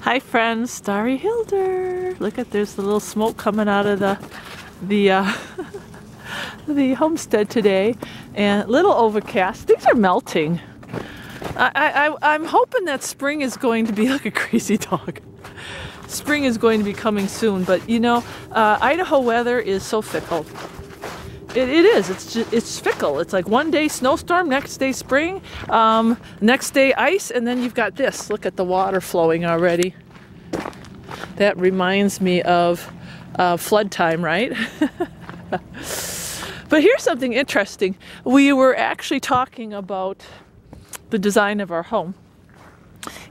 Hi friends, Starry Hilder. Look at, there's the little smoke coming out of the the homestead today, and a little overcast. Things are melting. I'm hoping that spring is going to be like a crazy dog. Spring is going to be coming soon, but you know, Idaho weather is so fickle. It is. It's fickle. It's like one day snowstorm, next day spring, next day ice, and then you've got this. Look at the water flowing already. That reminds me of flood time, right? But here's something interesting. We were actually talking about the design of our home.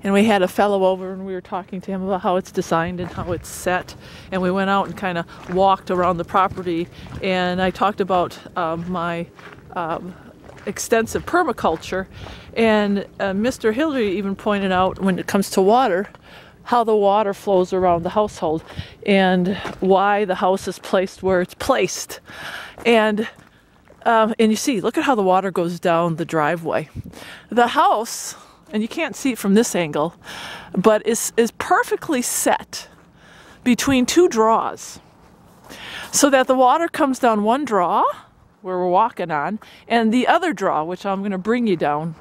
And we had a fellow over and we were talking to him about how it's designed and how it's set. And we went out and kind of walked around the property. And I talked about my extensive permaculture. And Mr. Hilder even pointed out, when it comes to water, how the water flows around the household and why the house is placed where it's placed. And you see, look at how the water goes down the driveway. The house, and you can't see it from this angle, but is perfectly set between two draws, so that the water comes down one draw, where we're walking on, and the other draw, which I'm going to bring you down,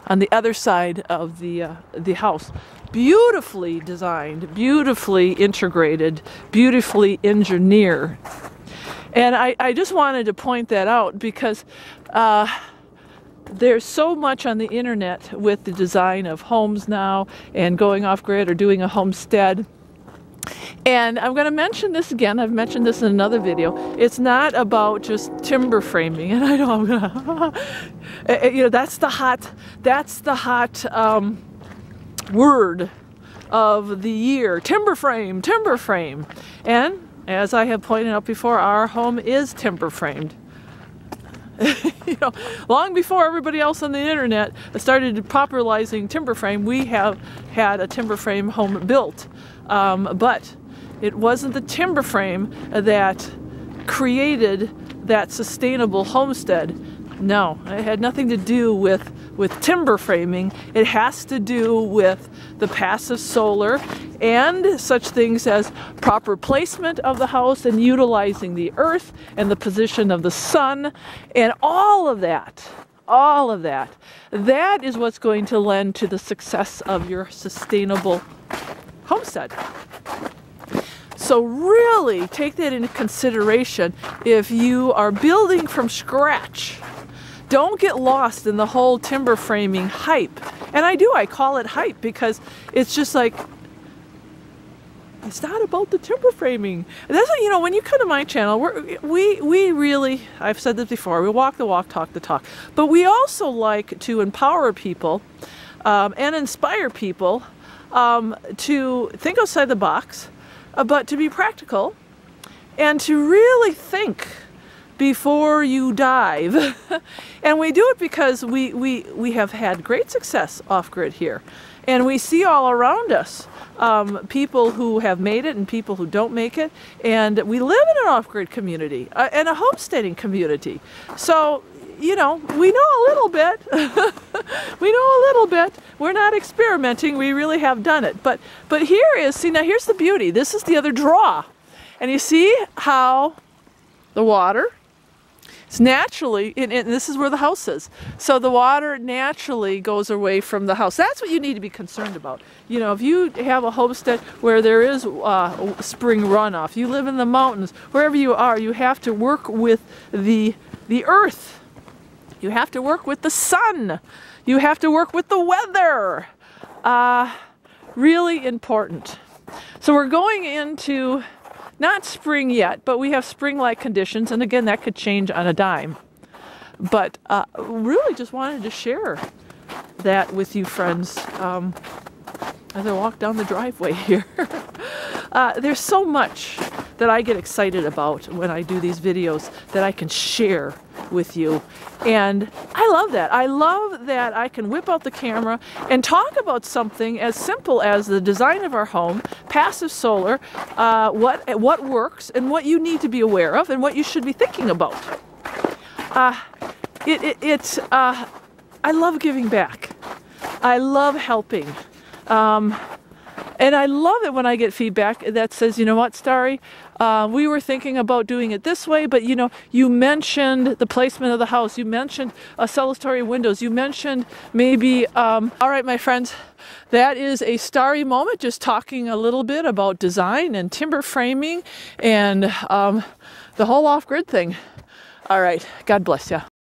on the other side of the house. Beautifully designed, beautifully integrated, beautifully engineered. And I just wanted to point that out because there's so much on the internet with the design of homes now and going off grid or doing a homestead. And I'm going to mention this again. I've mentioned this in another video. It's not about just timber framing. And I know I'm going to, you know, that's the hot word of the year. Timber frame, timber frame. And as I have pointed out before, our home is timber framed. You know, long before everybody else on the internet started popularizing timber frame, we have had a timber frame home built. But it wasn't the timber frame that created that sustainable homestead. No, it had nothing to do with timber framing. It has to do with the passive solar and such things as proper placement of the house and utilizing the earth and the position of the sun and all of that. All of that. That is what's going to lend to the success of your sustainable homestead. So really take that into consideration if you are building from scratch. Don't get lost in the whole timber framing hype. And I call it hype because it's just like, it's not about the timber framing. That's what, you know, when you come to my channel, we really, I've said this before, we walk the walk, talk the talk. But we also like to empower people and inspire people to think outside the box, but to be practical and to really think before you dive. And we do it because we have had great success off-grid here. And we see all around us people who have made it and people who don't make it. And we live in an off-grid community and a homesteading community. So, you know, we know a little bit. We know a little bit. We're not experimenting. We really have done it. But here is, see, now here's the beauty. This is the other draw. And you see how the water, it's naturally, and this is where the house is. So the water naturally goes away from the house. That's what you need to be concerned about. You know, if you have a homestead where there is spring runoff, you live in the mountains, wherever you are, you have to work with the earth. You have to work with the sun. You have to work with the weather. Really important. So we're going into not spring yet, but we have spring-like conditions, and again, that could change on a dime. But really just wanted to share that with you, friends, as I walk down the driveway here. There's so much that I get excited about when I do these videos that I can share with you. And I love that. I love that I can whip out the camera and talk about something as simple as the design of our home, passive solar, what works and what you need to be aware of and what you should be thinking about. I love giving back. I love helping. And I love it when I get feedback that says, you know what, Starry, we were thinking about doing it this way, but you know, you mentioned the placement of the house, you mentioned cell-story windows, you mentioned maybe, all right, my friends, that is a Starry moment, just talking a little bit about design and timber framing and the whole off-grid thing. All right, God bless you.